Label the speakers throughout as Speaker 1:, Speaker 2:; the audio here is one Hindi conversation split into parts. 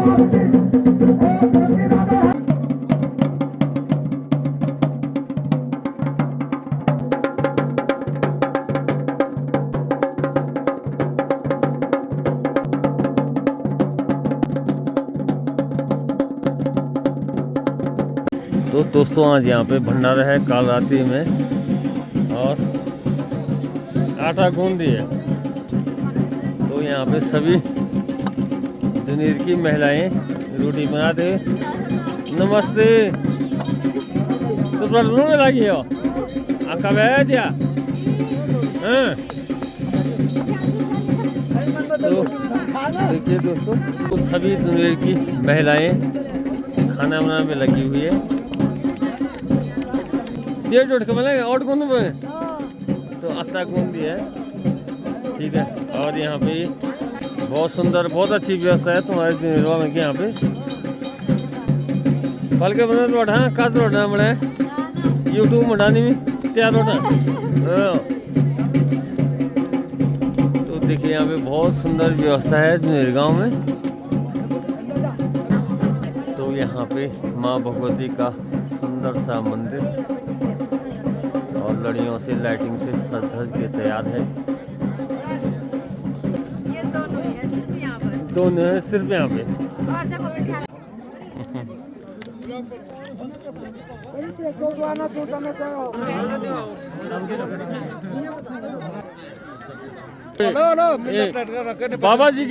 Speaker 1: तो दोस्तों आज यहाँ पे भंडारा है कालरात्रि में और आटा गूंदी है। तो यहाँ पे सभी दुनिया की महिलाएं रोटी बनाते। नमस्ते। तो रोने लगी हो आका बह दिया। तो देखिए दोस्तों तो सभी दुनिया की महिलाएं खाना बनाने में लगी हुई है। ये जोड़ के बनाएगा और गूंद में तो आटा गूंदी है। ठीक है। और यहाँ पे बहुत सुंदर बहुत अच्छी व्यवस्था है तुम्हारे दिनवा में कि यहाँ पे फल के बना रोट। हाँ काज रोट बना यूट्यूब में डालने में तैयार रोटा। तो देखिए यहाँ पे बहुत सुंदर व्यवस्था है मेरे गाँव में। तो यहाँ पे माँ भगवती का सुंदर सा मंदिर और लड़ियों से लाइटिंग से सज धज के तैयार है।
Speaker 2: ये दोनों है सिर्फ यहाँ पर।
Speaker 1: दोनों है सिर्फ यहाँ पे।
Speaker 2: और देखो बैठा
Speaker 1: बाबा जी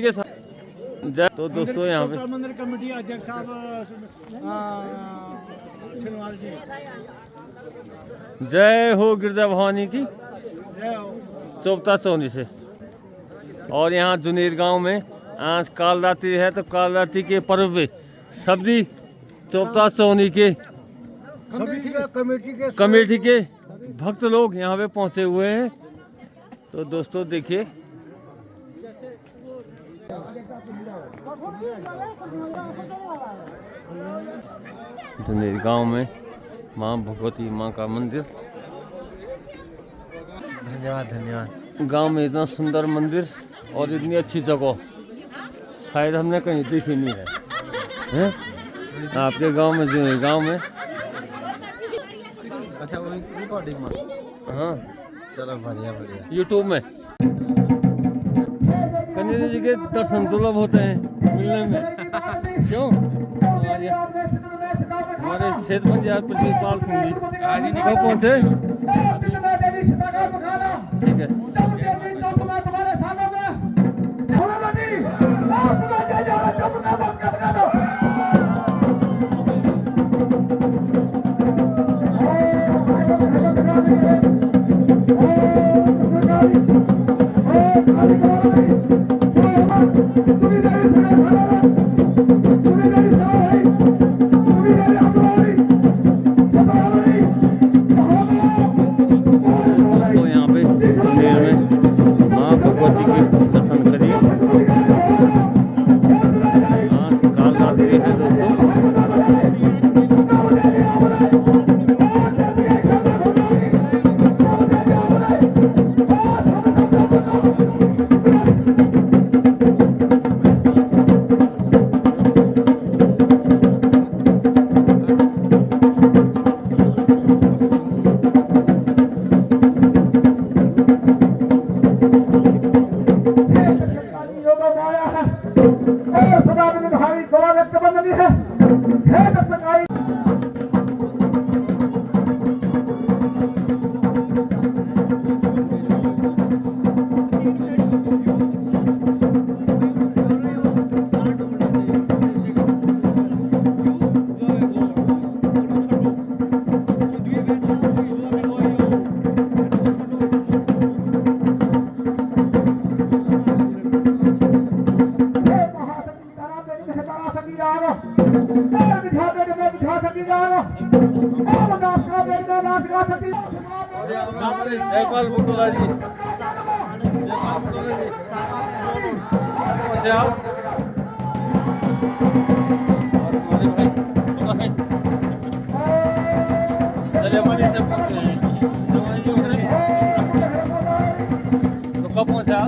Speaker 1: के साथ जय। तो दोस्तों यहाँ पे
Speaker 3: मंदिर कमेटी अध्यक्ष साहब सिलवाल जी
Speaker 1: जय हो गिरजा भवानी की चौपता चौनी से। और यहाँ जुनेर गांव में आज कालरात्रि है तो कालरात्रि के पर्व पे सभी चौपता चौनी के कमेटी के भक्त लोग यहाँ पे पहुँचे हुए हैं। तो दोस्तों देखिए जुनेर गांव में माँ भगवती माँ का मंदिर।
Speaker 4: धन्यवाद।
Speaker 1: गांव में इतना सुंदर मंदिर और इतनी अच्छी जगह शायद हमने कहीं देखी नहीं है, हैं? आपके गांव में जुनेर गांव में।
Speaker 4: अच्छा वो रिकॉर्डिंग में।
Speaker 1: हाँ
Speaker 4: चलो बढ़िया
Speaker 1: यूट्यूब में कन्हैया जी के दर्शन दुर्लभ होते हैं मिलने में। क्यों हमारे क्षेत्र पंचायत प्रतिपाल सिंह जी कब पहुँचे? ठीक है। जयपाल बुटुला जी कब पहुँचा?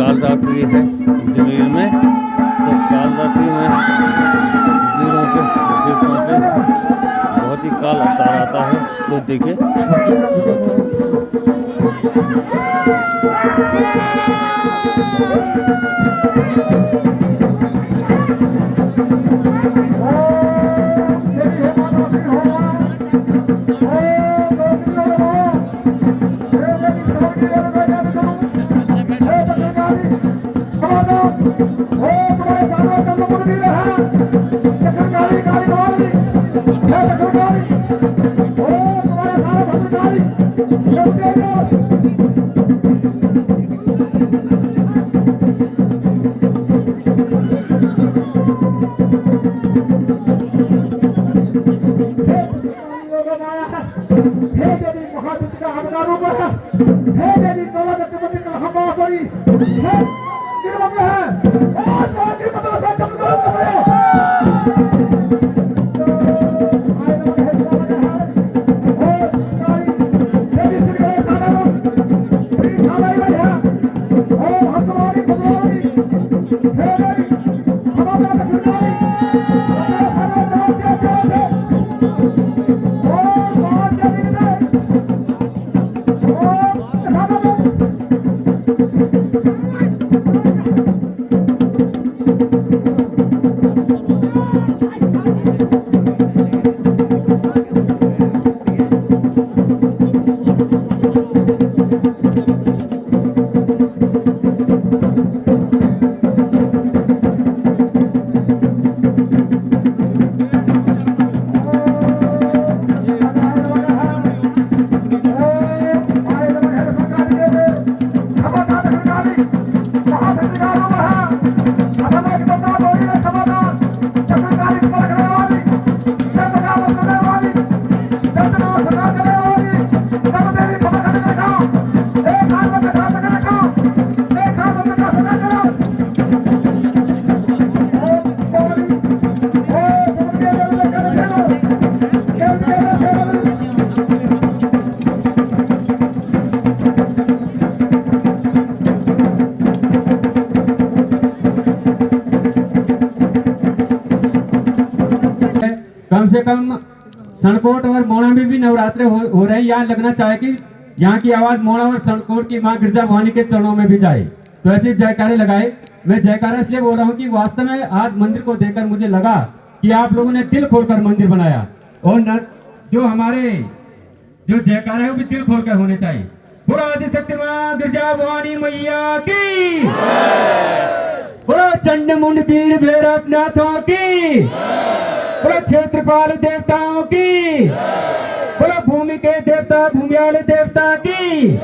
Speaker 1: कालरात्रि है जमीन में, तो कालरात्रि में मंदिरों पे देवताओं पे बहुत ही काल अवतार आता है। तो देखिए
Speaker 5: हे देवी कम से कम सनकोट और मोड़ा में भी नवरात्रे हो रहे हैं। यहाँ लगना चाहे कि यहाँ की आवाज मोड़ा और सनकोट की माँ गिरजा भवानी के चरणों में भी जाए। तो ऐसे जयकारे लगाए। मैं जयकारा इसलिए बोल रहा हूँ कि वास्तव में आज मंदिर को देखकर मुझे लगा कि आप लोगों ने दिल खोलकर मंदिर बनाया और जो हमारे जो जयकारा है वो भी दिल खोलकर होने चाहिए। बोलो आदिशक्ति माँ गिरजा भवानी मैया की, बोलो चंड मुंड वीर भैरव नाथों की, बोलो क्षेत्रपाल देवताओं की, बोलो भूमि के देवता भूमियाल देवता की।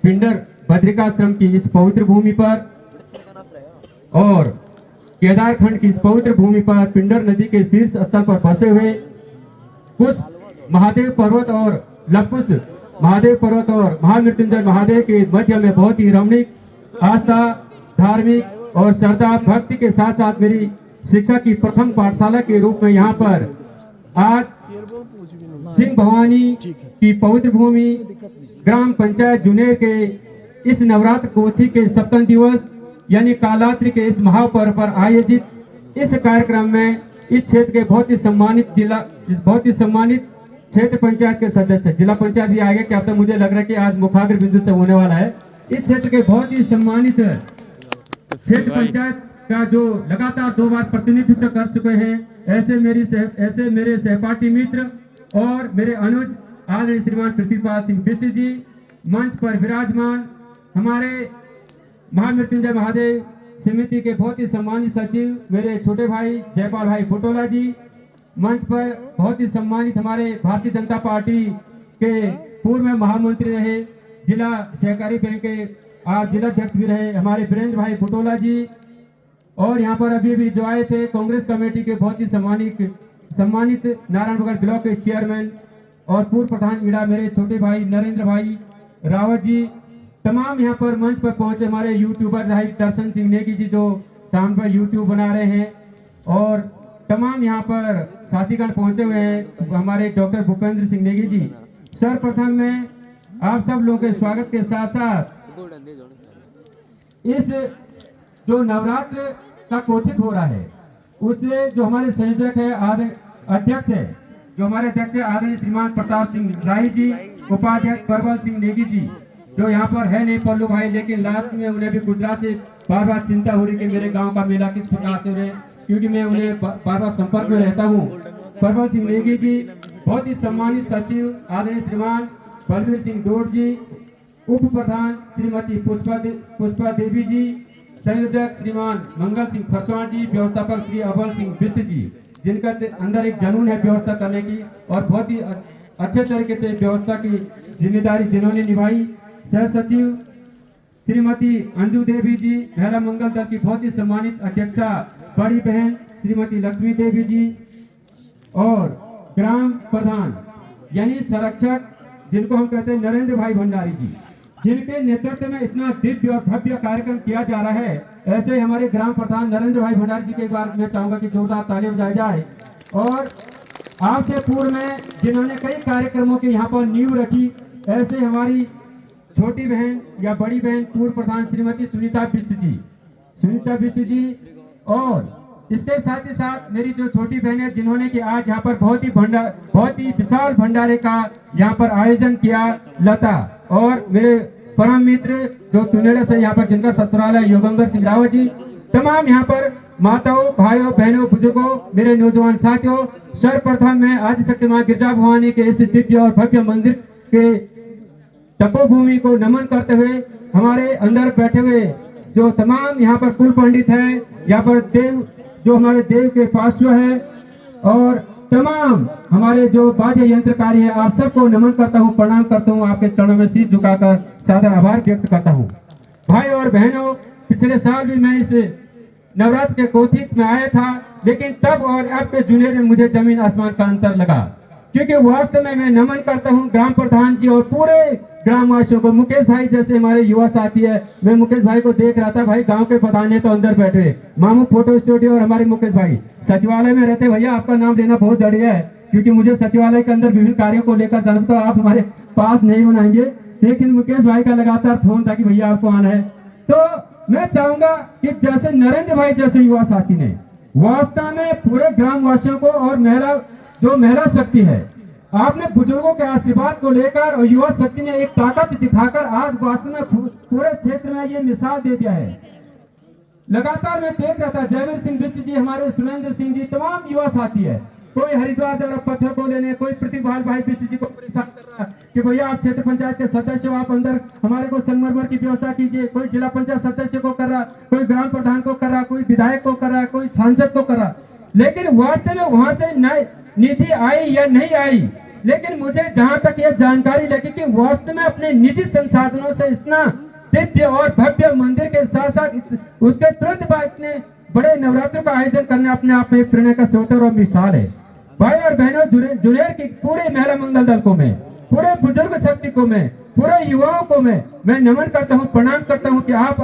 Speaker 5: पिंडर बद्रिकाश्रम की इस पवित्र भूमि पर और केदारखंड की इस पवित्र भूमि पर पिंडर नदी के शीर्ष स्थल पर बसे हुए कुछ महादेव पर्वत और लवकुश महादेव पर्वत और महामृत्युंजय महादेव के मध्य में बहुत ही रमणीक आस्था, धार्मिक और श्रद्धा भक्ति के साथ साथ मेरी शिक्षा की प्रथम पाठशाला के रूप में यहाँ पर आज सिंह भवानी की पवित्र भूमि ग्राम पंचायत जुनेर के इस नवरात्र कोठी के सप्तम दिवस यानी कालात्रि के इस महापर्व पर आयोजित इस कार्यक्रम में इस क्षेत्र के बहुत ही सम्मानित क्षेत्र पंचायत के सदस्य, जिला पंचायत भी आएगा। क्या तो मुझे लग रहा है कि आज मुखाग्र बिंदु से होने वाला है। इस क्षेत्र के बहुत ही सम्मानित क्षेत्र पंचायत का जो लगातार 2 बार प्रतिनिधित्व कर चुके हैं, ऐसे मेरे सहपाठी मित्र और मेरे अनुज आदरणीय श्रीमान पृथ्वीपाल सिंह बिष्ट जी, मंच पर विराजमान हमारे महामृत्युंजय महादेव समिति के बहुत ही सम्मानित सचिव मेरे छोटे भाई जयपाल भाई बुटोला जी, मंच पर बहुत ही सम्मानित हमारे भारतीय जनता पार्टी के पूर्व में महामंत्री रहे, जिला सहकारी बैंक के आज जिलाध्यक्ष भी रहे हमारे वीरेंद्र भाई बुटोला जी, और यहाँ पर अभी जो आए थे कांग्रेस कमेटी के बहुत ही सम्मानित नारायणनगर ब्लॉक के चेयरमैन और पूर्व प्रधान ईड़ा मेरे छोटे भाई नरेंद्र भाई रावत जी, तमाम यहाँ पर मंच पर पहुंचे हमारे यूट्यूबर भाई दर्शन सिंह नेगी जी जो शाम पर यूट्यूब बना रहे हैं, और तमाम यहाँ पर साथीगण पहुंचे हुए हैं हमारे डॉक्टर भूपेंद्र सिंह नेगी जी। सर्वप्रथम मैं आप सब लोगों के स्वागत के साथ साथ इस जो नवरात्र का कोचिंग हो रहा है उससे जो हमारे संयोजक है अध्यक्ष है जो हमारे अध्यक्ष है आदरणीय श्रीमान प्रताप सिंह राय जी, उपाध्यक्ष प्रबल सिंह नेगी जी जो यहाँ पर है नहीं पल्लू भाई, लेकिन लास्ट में उन्हें भी गुजरात से बार बार चिंता हो रही कि मेरे गांव का मेला किस प्रकार से रहे, क्योंकि मैं उन्हें बार बार संपर्क में रहता हूँ। प्रबल सिंह नेगी जी, बहुत ही सम्मानित सचिव आदरणीय श्रीमान बलवीर सिंह डोर जी, उप प्रधान श्रीमती पुष्पा देवी जी, संयोजक श्रीमान मंगल सिंह फरसवान जी, व्यवस्थापक श्री अबल सिंह बिष्ट जी, जिनका अंदर एक जुनून है व्यवस्था करने की और बहुत ही अच्छे तरीके से व्यवस्था की जिम्मेदारी जिन्होंने निभाई। सह सचिव श्रीमती अंजू देवी जी, महिला मंगल दल की बहुत ही सम्मानित अध्यक्षा बड़ी बहन श्रीमती लक्ष्मी देवी जी, और ग्राम प्रधान यानी संरक्षक जिनको हम कहते हैं नरेंद्र भाई भंडारी जी, जिनके नेतृत्व में इतना दिव्य और भव्य कार्यक्रम किया जा रहा है, ऐसे हमारे ग्राम प्रधान नरेंद्र भाई भंडारी जी के बार मैं चाहूंगा कि जोरदार ताली बजाई जाए। और आपसे पूर्व में जिन्होंने कई कार्यक्रमों के यहाँ पर नींव रखी, ऐसे हमारी छोटी बहन या बड़ी बहन पूर्व प्रधान श्रीमती सुनीता बिष्ट जी, और इसके साथ ही साथ मेरी जो छोटी बहन है जिन्होंने कि आज यहाँ पर बहुत ही विशाल भंडारे का यहाँ पर आयोजन किया, लता, और मेरे परम मित्र जो तुनेड़ा से यहाँ पर जिनका ससुराल है योगेंद्र सिंह रावत जी, तमाम यहाँ पर माताओं, भाइयों, बहनों, बुजुर्गों, मेरे नौजवान साथियों, सर्वप्रथम मैं आदिशक्ति मां गिरजा भवानी के इस दिव्य और भव्य मंदिर के तपोभूमि को नमन करते हुए हमारे अंदर बैठे हुए जो तमाम यहाँ पर कुल पंडित हैं, यहाँ पर देव जो हमारे देव के पार्श्व है, और तमाम हमारे जो वाद्य यंत्रकारी है, आप सबको नमन करता हूँ, प्रणाम करता हूँ, आपके चरणों में शीश झुकाकर सादर आभार व्यक्त करता हूँ। भाई और बहनों, पिछले साल भी मैं इस नवरात्र के कोथिक में आया था, लेकिन तब और अब के जुनेर में मुझे जमीन आसमान का अंतर लगा, क्योंकि वास्तव में मैं नमन करता हूं ग्राम प्रधान जी और पूरे ग्रामवासियों को। मुकेश भाई जैसे हमारे युवा साथी है, मैं मुकेश भाई को देख रहा था, भाई गांव के प्रधान है तो अंदर बैठे, मामू फोटो स्टूडियो, और हमारे मुकेश भाई सचिवालय में रहते। भैया आपका नाम लेना बहुत जरूरी है, क्योंकि मुझे सचिवालय के अंदर विभिन्न कार्यों को लेकर जाना, तो आप हमारे पास नहीं बनाएंगे, लेकिन मुकेश भाई का लगातार फोन था कि भैया आपको आना है। तो मैं चाहूंगा कि जैसे नरेंद्र भाई जैसे युवा साथी ने वास्तव में पूरे ग्रामवासियों को और महिला शक्ति है, आपने बुजुर्गों के आशीर्वाद को लेकर और युवा शक्ति ने एक ताकत दिखाकर आज वास्तव में पूरे क्षेत्र में ये मिसाल दे दिया है। लगातार मैं देख रहा था, जयवीर सिंह बिष्ट जी, हमारे सुरेंद्र सिंह जी, तमाम युवा साथी है, कोई हरिद्वार जा रहा पत्थर को लेने, कोई प्रतिभाल भाई बिष्ट जी को परेशान कर रहा कि भैया आप क्षेत्र पंचायत के सदस्य हो, आप अंदर हमारे को संगमरमर की व्यवस्था कीजिए, कोई जिला पंचायत सदस्य को कर रहा, कोई ग्राम प्रधान को कर रहा, कोई विधायक को कर रहा, कोई सांसद को कर रहा। लेकिन वास्तव में वहां से निधि आई या नहीं आई, लेकिन मुझे जहां तक यह जानकारी लगी कि वास्तव में अपने निजी संसाधनों से इतना दिव्य और भव्य मंदिर के साथ साथ उसके तुरंत बाद इतने बड़े नवरात्रों का आयोजन करना अपने आप में प्रेरणा का स्रोत और मिसाल है। भाई और बहनों, जुनेर की पूरे महिला मंगल दल को मैं, पूरे बुजुर्ग शक्ति को मैं, पूरे युवाओं को मैं नमन करता हूं, प्रणाम करता हूं कि आप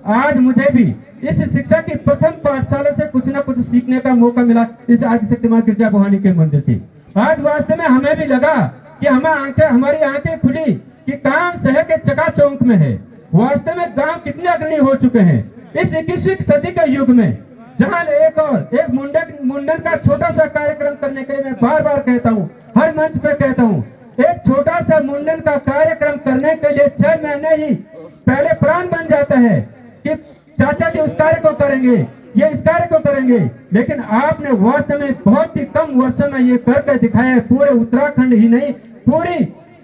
Speaker 5: आज मुझे भी इस शिक्षा की प्रथम पाठशाला से कुछ न कुछ सीखने का मौका मिला, इस आदिशक्ति मां गिरजा भवानी के मंदिर से। आज वास्तव में हमें भी लगा कि हमारी आंखें खुली कि काम शहर के चकाचौंध में है। वास्तव में गांव कितने अग्रणी हो चुके हैं इस 21वीं सदी के युग में, जहां एक मुंडन का छोटा सा कार्यक्रम करने के लिए मैं बार बार कहता हूं, हर मंच पे कहता हूं, एक छोटा सा मुंडन का कार्यक्रम करने के लिए 6 महीने ही पहले प्लान बन जाता है कि चाचा जी उस कार्य को करेंगे, ये इस कार्य को करेंगे, लेकिन आपने वास्तव में बहुत ही कम वर्षों में ये करके दिखाया है। पूरे उत्तराखंड ही नहीं,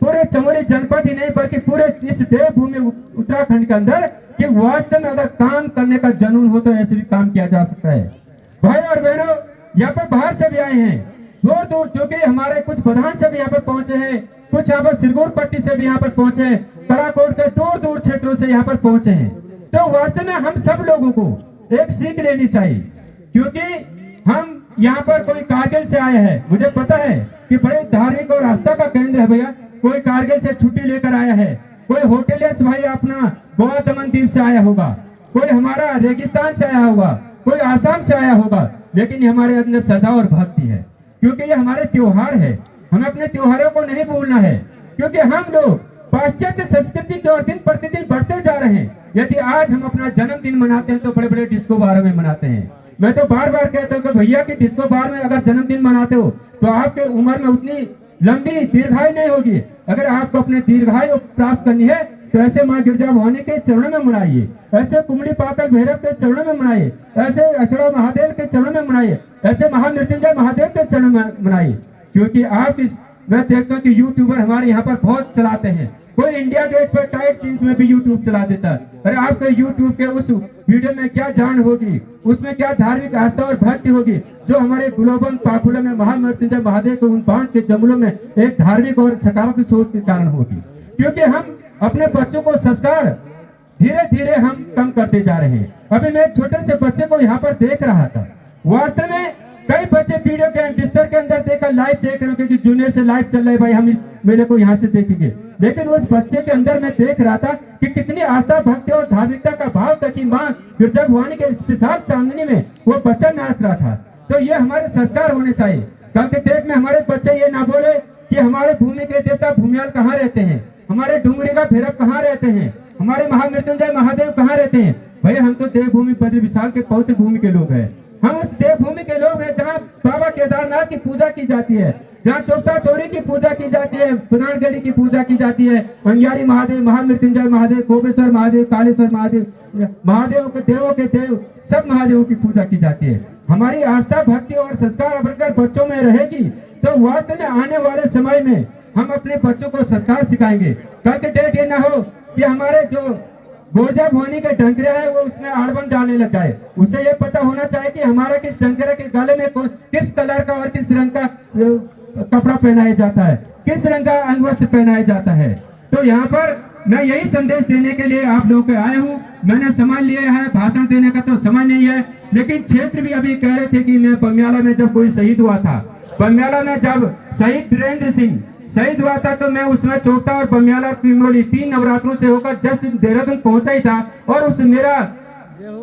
Speaker 5: पूरे चमोली जनपद ही नहीं, बल्कि पूरे इस देवभूमि उत्तराखंड के अंदर कि वास्तव में अगर काम करने का जुनून हो तो ऐसे भी काम किया जा सकता है। भाई और बहनों, यहाँ पर बाहर से भी आए हैं, दूर दूर, क्योंकि हमारे कुछ प्रधान से भी यहाँ पर पहुंचे हैं, कुछ यहाँ पर सिरगुर पट्टी से भी यहाँ पर पहुंचे हैं, कड़ाकोट के दूर दूर क्षेत्रों से यहाँ पर पहुंचे हैं। तो वास्तव में हम सब लोगों को एक सीख लेनी चाहिए, क्योंकि हम यहाँ पर कोई कारगिल से आए हैं, मुझे पता है कि बड़े धार्मिक और आस्था का केंद्र है भैया, कोई कारगिल से छुट्टी लेकर आया है, कोई होटलियर्स भाई अपना गोवा दमन द्वीप से आया होगा, कोई हमारा रेगिस्तान से आया होगा, कोई आसाम से आया होगा, लेकिन हमारे अंदर श्रद्धा और भक्ति है, क्योंकि ये हमारे त्योहार है। हमें अपने त्योहारों को नहीं भूलना है, क्योंकि हम लोग पाश्चात्य संस्कृति की ओर दिन प्रतिदिन बढ़ते जा रहे हैं। यदि आज हम अपना जन्मदिन मनाते हैं तो बड़े बड़े डिस्को बार में मनाते हैं। मैं तो बार बार कहता हूँ कि भैया की डिस्को बार में अगर जन्मदिन मनाते हो तो आपके उम्र में उतनी लंबी दीर्घायु नहीं होगी। अगर आपको अपने दीर्घायु प्राप्त करनी है तो ऐसे माँ गिरजा भवानी के चरणों में मनाइए, ऐसे कुमड़ी पातल भैरव के चरणों में मनाइए, ऐसे अक्षरा महादेव के चरणों में मनाइए, ऐसे महामृत्युंजय महादेव के चरणों में मनाइए। क्योंकि आप मैं देखता हूँ कि यूट्यूबर हमारे यहाँ पर बहुत चलाते हैं, कोई इंडिया गेट पर टाइट जींस में भी यूट्यूब चला देता है। अरे आपके यूट्यूब के उस वीडियो में क्या जान होगी, उसमें क्या धार्मिक आस्था और भक्ति होगी, जो हमारे गुलोबन पाखुला में महामृत्युंजय महादेव के उन 5 के जंगलों में एक धार्मिक और सकारात्मक सोच के कारण होगी। क्योंकि हम अपने बच्चों को संस्कार धीरे धीरे हम कम करते जा रहे हैं। अभी मैं एक छोटे से बच्चे को यहाँ पर देख रहा था, वास्तव में कई बच्चे वीडियो के बिस्तर के अंदर देखकर लाइव देख रहे हो क्योंकि जूनियर से लाइव चल रहा है भाई, हम इस मेले को यहाँ से देखेंगे। लेकिन उस बच्चे के अंदर मैं देख रहा था कि कितनी आस्था भक्ति और धार्मिकता का भाव था कि माँ गिरजा भवानी के इस विशाल चांदनी में वो बच्चा नाच रहा था। तो ये हमारे संस्कार होने चाहिए। कल के डेट में हमारे बच्चे ये ना बोले कि हमारे भूमि के देवता भूमियाल कहाँ रहते हैं, हमारे डुंगरी का भैरव कहाँ रहते हैं, हमारे महामृत्युंजय महादेव कहाँ रहते हैं। भैया हम तो देवभूमि बद्री विशाल के पवित्र भूमि के लोग हैं। हम उस देवभूमि के लोग हैं जहाँ बाबा केदारनाथ की पूजा की जाती है, जहाँ चौथा चौरी की पूजा की जाती है, पुराणगढ़ी की पूजा की जाती है, अंगारी महादेव, महामृत्युंजय महादेव, कोपेश्वर महादेव, कालेश्वर महादेव, महादेव के देव सब महादेवों की पूजा की जाती है। हमारी आस्था भक्ति और संस्कार अगर बच्चों में रहेगी तो वास्तव में आने वाले समय में हम अपने बच्चों को संस्कार सिखाएंगे। कल के डेट ये ना हो कि हमारे जो गोजा भवानी के डंकरा है वो उसमें आड़बन डालने लग जाए। उसे ये पता होना चाहिए कि हमारा किस डंकरा के गले में किस कलर का और किस रंग का कपड़ा पहनाया जाता है, किस रंग का अंग वस्त्र पहनाया जाता है। तो यहाँ पर मैं यही संदेश देने के लिए आप लोगों को आया हूँ। मैंने समय लिया है, भाषण देने का तो समय नहीं है, लेकिन क्षेत्र भी अभी कह रहे थे कि मैं बमियाला में जब कोई शहीद हुआ था, बमियाला में जब शहीद वीरेंद्र सिंह शहीद हुआ था तो मैं उसमें चौथा और बमियाला त्रिमोली 3 नवरात्रों से होकर जस्ट देहरादून पहुंचा ही था। और उस मेरा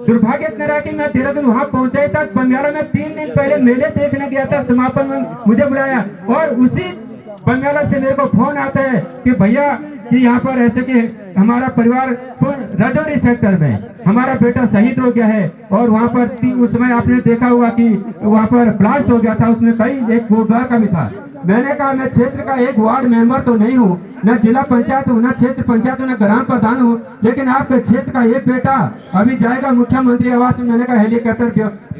Speaker 5: दुर्भाग्य इतना रहा कि मैं देहरादून वहां पहुंचा ही था। बमियाला में 3 दिन पहले मेले देखने गया था, समापन में मुझे बुलाया और उसी बमियाला से मेरे को फोन आता है कि भैया कि यहाँ पर ऐसे कि हमारा परिवार राजौरी सेक्टर में हमारा बेटा शहीद हो गया है। और वहाँ पर उस समय आपने देखा होगा कि वहाँ पर ब्लास्ट हो गया था, उसमें कई एक गुरुद्वारा का भी था। मैंने कहा मैं क्षेत्र का एक वार्ड मेंबर तो नहीं हूँ, न जिला पंचायत हूँ, न क्षेत्र पंचायत हूँ, न ग्राम प्रधान हूँ, लेकिन आपके क्षेत्र का एक बेटा अभी जाएगा मुख्यमंत्री आवास में। मैंने कहा हेलीकॉप्टर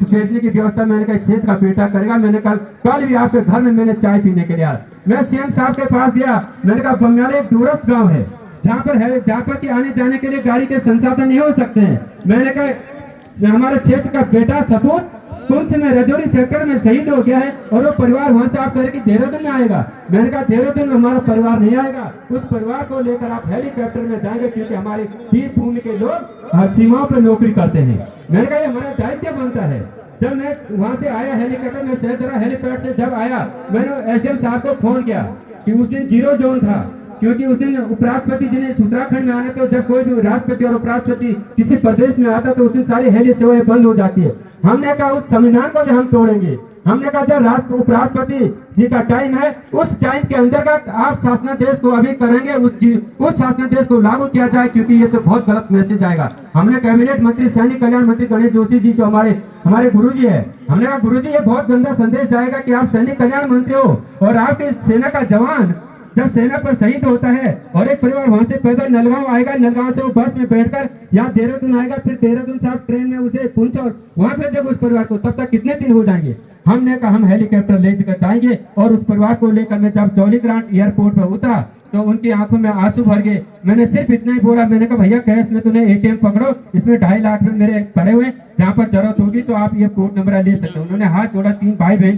Speaker 5: भेजने की व्यवस्था मैंने कहा क्षेत्र का बेटा करेगा। मैंने कल भी आपके घर में मैंने चाय पीने के लिए आया, मैं सीएम साहब के पास गया। मैंने कहा बमियाला एक दूरस्थ गाँव है जहाँ पर कि आने जाने के लिए गाड़ी के संसाधन नहीं हो सकते हैं। मैंने कहा हमारे क्षेत्र का बेटा सपूत पुंछ में रजौरी सेक्टर में शहीद हो गया है और वो परिवार वहां से आप कह रहे कि देहरादून में आएगा। मैंने कहा देहरादून में हमारा परिवार नहीं आएगा, उस परिवार को लेकर आप हेलीकॉप्टर में जाएंगे क्योंकि हमारे वीर भूमि के लोग सीमाओं पर नौकरी करते हैं। मैंने कहा ये हमारा दायित्व बनता है। जब मैं वहां से आया हेलीकॉप्टर में सहदरा हेलीपैड से जब आया, मैंने एसडीएम साहब को फोन किया कि उस दिन 0 जोन था क्योंकि उस दिन उपराष्ट्रपति जी ने उत्तराखंड में आने तो जब कोई भी राष्ट्रपति और उपराष्ट्रपति किसी प्रदेश में आता तो उस दिन सारी हेली सेवाएं बंद हो जाती है। हमने कहा उस संविधान को भी हम तोड़ेंगे। हमने कहा जब उपराष्ट्रपति जी का टाइम है उस टाइम के अंतर्गत आप शासनादेश को अभी करेंगे, उस शासनादेश को लागू किया जाए क्योंकि ये तो बहुत गलत मैसेज आएगा। हमने कैबिनेट मंत्री सैनिक कल्याण मंत्री गणेश जोशी जी जो हमारे गुरुजी है, हमने कहा गुरुजी ये बहुत गंदा संदेश जाएगा कि आप सैनिक कल्याण मंत्री हो और आपके सेना का जवान जब सेना पर शहीद होता है और एक परिवार वहां से पैदल नलगांव आएगा, नलगांव से वो बस में बैठकर यहाँ देहरादून आएगा, फिर देहरादून से आप ट्रेन में उसे पुंछ और वहां पे जब उस परिवार को तब तक कितने दिन हो जाएंगे। हमने कहा हम हेलीकॉप्टर ले जाएंगे और उस परिवार को लेकर मैं जब जौलीग्रांट एयरपोर्ट पर उतरा तो उनकी आंखों में आंसू भर गए। मैंने सिर्फ इतना ही बोला, मैंने कहा भैया कैश में तूने एटीएम पकड़ो, इसमें 2.5 लाख में मेरे पड़े हुए, जहाँ पर जरूरत होगी तो आप ये कोड नंबर ले सकते हो। उन्होंने हाथ जोड़ा, 3 भाई बहन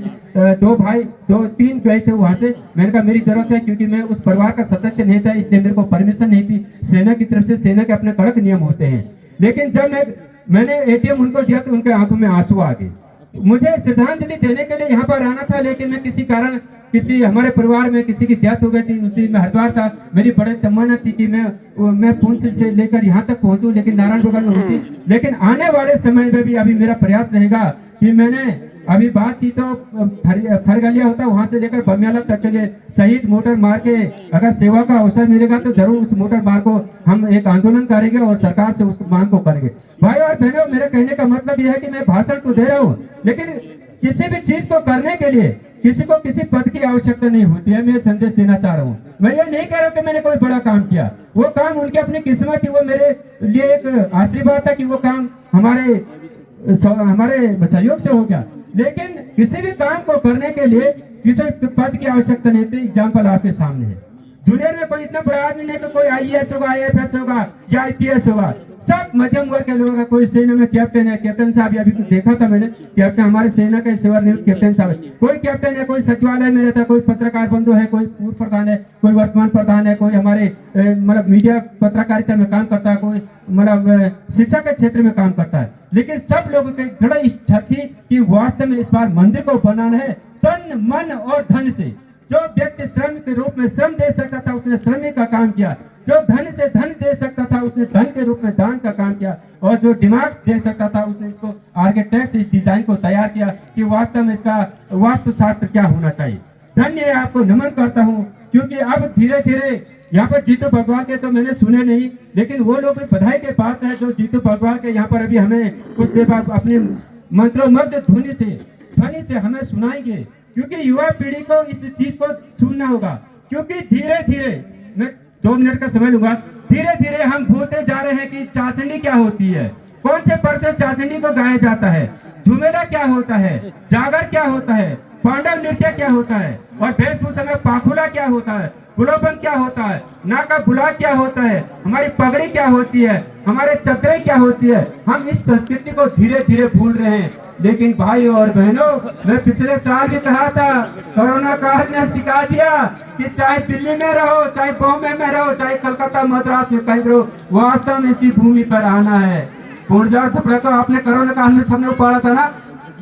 Speaker 5: 3 गए थे वहां से। मैंने कहा मेरी जरूरत है क्योंकि मैं उस परिवार का सदस्य नहीं था, इसलिए मेरे को परमिशन नहीं थी। सेना की तरफ से सेना के अपने कड़क नियम होते हैं, लेकिन जब मैंने एटीएम उनको दिया तो उनके आंखों में आंसू आ गए। मुझे श्रद्धांजलि देने के लिए यहाँ पर आना था, लेकिन मैं किसी कारण किसी हमारे परिवार में किसी की डेथ हो गई थी, उस दिन मैं हरिद्वार था। मेरी बड़ी तमन्ना थी कि मैं पुंछ से लेकर यहाँ तक पहुंचूं, लेकिन नारायणपुर में होती। लेकिन आने वाले समय में भी अभी मेरा प्रयास रहेगा कि मैंने अभी बात की तो फरगलिया होता वहां से लेकर बमियाला तक के लिए शहीद मोटर मार्ग के अगर सेवा का अवसर मिलेगा तो जरूर उस मोटर मार्ग को हम एक आंदोलन करेंगे और सरकार से उस मांग को करेंगे। भाई और बहनों, मेरे कहने का मतलब यह है कि मैं भाषण तो दे रहा हूँ, लेकिन किसी भी चीज को करने के लिए किसी को किसी पद की आवश्यकता नहीं होती है। मैं संदेश देना चाह रहा हूँ। मैं ये नहीं कह रहा हूँ कि मैंने कोई बड़ा काम किया, वो काम उनकी अपनी किस्मत थी, वो मेरे लिए एक आशीर्वाद था कि वो काम हमारे सहयोग से हो गया। लेकिन किसी भी काम को करने के लिए किसी पद की आवश्यकता नहीं थी। एग्जाम्पल आपके सामने है। जूनियर में कोई इतना बड़ा आदमी नहीं तो कोई आईएएस होगा, आईएफएस होगा या आईपीएस होगा। सब मध्यम वर्ग के लोगों का, कोई सेना में कैप्टन है, कैप्टन साहब अभी कुछ देखा था मैंने, कैप्टन हमारे सेना के सेवानिवृत्त कैप्टन साहब है, कोई कैप्टन है, कोई सचिवालय में रहता है, कोई पत्रकार बंधु है, कोई पूर्व प्रधान है, कोई वर्तमान प्रधान है, कोई हमारे मतलब मीडिया पत्रकारिता में काम करता है, कोई मतलब शिक्षा के क्षेत्र में काम करता है। लेकिन सब लोगों की दृढ़ इच्छा थी कि वास्तव में इस बार मंदिर को बनाना है तन मन और धन से। जो व्यक्ति श्रम के रूप में श्रम दे सकता था उसने श्रम का काम किया, जो धन से धन दे सकता था उसने धन के रूप में दान का काम किया, और जो दिमाग दे सकता था उसने इसको आर्किटेक्ट इस डिजाइन को तैयार किया कि वास्तव में इसका वास्तुशास्त्र क्या होना चाहिए। धन्य है, आपको नमन करता हूँ, क्योंकि अब धीरे धीरे यहाँ पर जीतू भगवान के तो मैंने सुने नहीं, लेकिन वो लोग भी बधाई के बात है जो जीतू भगवान के यहाँ पर अभी हमें कुछ देर बाद अपनी मंत्रोमुग्ध ध्वनि से हमें सुनाएंगे, क्योंकि युवा पीढ़ी को इस चीज को सुनना होगा। क्योंकि धीरे धीरे, मैं 2 मिनट का समय लूंगा, धीरे धीरे हम भूलते जा रहे हैं कि चाचंडी क्या होती है, कौन से पर से चाचंडी को गाया जाता है, झुमेला क्या होता है, जागर क्या होता है, पांडव नृत्य क्या होता है, और वेशभूषा में पाखुला क्या होता है, गुलोबन क्या होता है, नाक का बुला क्या होता है, हमारी पगड़ी क्या होती है, हमारे चतरे क्या होती है। हम इस संस्कृति को धीरे धीरे भूल रहे हैं। लेकिन भाई और बहनों, मैं पिछले साल भी कहा था, कोरोना काल ने सिखा दिया कि चाहे दिल्ली में रहो, चाहे बॉम्बे में रहो, चाहे कलकत्ता मद्रास में कहीं रहो, वास्तव में इसी भूमि पर आना है। पूर्णजार थपड़ा को आपने कोरोना काल में सबने पढ़ा था ना,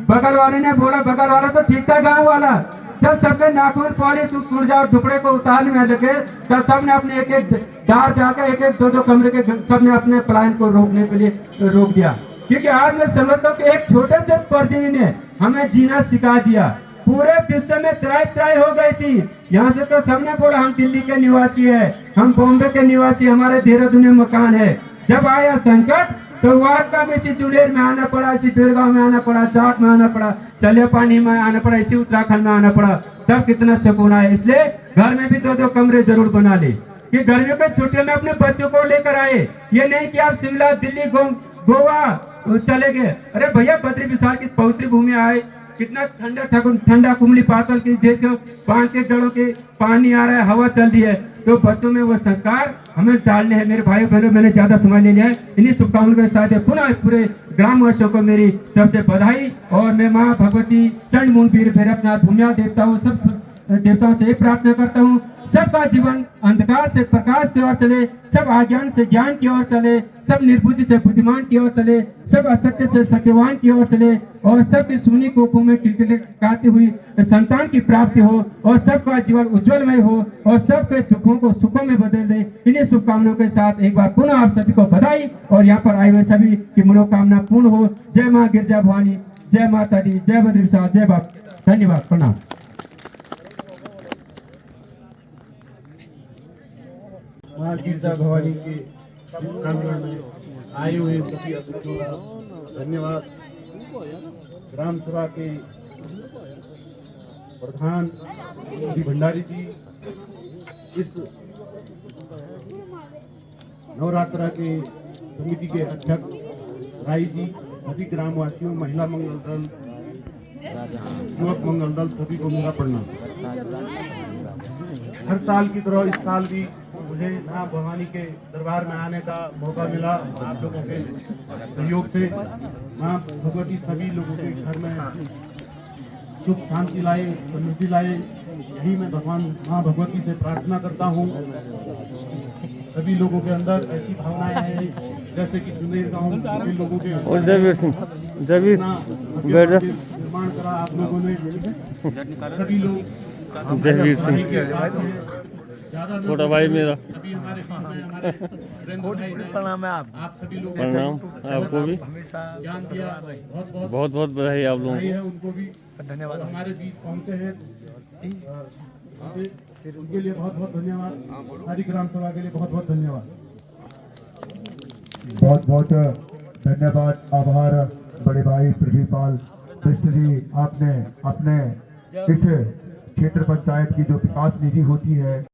Speaker 5: बगल वाले ने बोला, बगल वाला तो ठीक था, गाँव वाला, जब सबने नाखून पॉलिश पूर्णजार टुकड़े को उतारने में लगे, तब सबने अपने एक एक डार जाकर एक एक 2-2 कमरे के सबने अपने पलायन को रोकने के लिए रोक दिया। क्योंकि आज मैं समझता हूँ कि एक छोटे से परजीवी ने हमें जीना सिखा दिया। पूरे विश्व में त्राई हो गई थी, यहाँ से तो सबने बोला हम दिल्ली के निवासी है, हम बॉम्बे के निवासी, हमारे देहरादून में मकान है। जब आया संकट तो वास्तव में इसी चुलेर में आना पड़ा, इसी बेड़गांव में आना पड़ा, जाट में आना पड़ा, चले पानी में आना पड़ा, इसी उत्तराखंड में आना पड़ा, तब कितना सुकून आया। इसलिए घर में भी 2-2 कमरे जरूर बना ले, कि गर्मियों के छुट्टियों में अपने बच्चों को लेकर आए। ये नहीं कि आप शिमला, दिल्ली, गोवा चले गए। अरे भैया, बद्री विशाल की पवित्र भूमि आए, कितना ठंडा कुमली पातल की देखो, बांध के जड़ों के पानी आ रहा है, हवा चल रही है, तो बच्चों में वो संस्कार हमें डालने हैं। मेरे भाई बहनों, मैंने ज्यादा समय ले लिया है, इन्हीं शुभकामनाओं के साथ पुनः पूरे ग्रामवासियों को मेरी तरफ से बधाई। और मैं माँ भगवती, चंड मूल वीर भैरवनाथ, भूमिया देवताओं, सब देवताओं से प्रार्थना करता हूँ, सबका जीवन अंधकार से प्रकाश की ओर चले, सब अज्ञान से ज्ञान की ओर चले, सब निर्बुद्धि से बुद्धिमान की ओर चले, सब असत्य से सत्यवान की ओर चले, और सबकी सुनी कोपों में किलकिलाती हुई संतान की प्राप्ति हो, और सबका जीवन उज्जवलमय हो, और सबके दुखों को सुखों में बदल दे। इन्हीं शुभकामनाओं के साथ एक बार पुनः आप सभी को बधाई, और यहाँ पर आए हुए सभी की मनोकामना पूर्ण हो। जय माँ गिरजा भवानी, जय माता दी, जय बद्री विशाल, जय बाप। धन्यवाद, प्रणाम।
Speaker 6: माँ गिरजा भवानी के प्रांगण में आए हुए सभी अतिथियों का धन्यवाद। ग्राम सभा के प्रधान श्री भंडारी जी, इस नवरात्रा के समिति के अध्यक्ष राई जी, सभी ग्रामवासियों, महिला मंगल दल, युवक मंगल दल, सभी को मेरा प्रणाम। हर साल की तरह इस साल भी मुझे माँ भवानी के दरबार में आने का मौका मिला। आप लोगों के सहयोग से माँ भगवती सभी लोगों के घर में सुख शांति लाए, समृद्धि लाए, यही मैं भगवान माँ भगवती से प्रार्थना करता हूँ। सभी लोगों के अंदर ऐसी भावनाएं हैं जैसे कि जुनेर गाँव के लोगों के निर्माण करा आप लोगों ने। सभी लोग
Speaker 1: जसवीर सिंह, छोटा भाई मेरा,
Speaker 3: प्रणाम है
Speaker 6: आप सभी लोग
Speaker 1: प्रणाम आपको भी,
Speaker 6: ज्ञान दिया,
Speaker 1: बहुत बहुत बधाई आप लोगों
Speaker 6: है,
Speaker 1: को।
Speaker 6: उनको भी धन्यवाद। हमारे बीच पहुंचे हैं, उनके लिए बहुत बहुत धन्यवाद। सारी ग्राम सभा के लिए बहुत बहुत धन्यवाद।
Speaker 7: बहुत बहुत धन्यवाद, आभार बड़े भाई पृथ्वीपाल बिष्ट जी। आपने अपने इस क्षेत्र पंचायत की जो विकास निधि होती है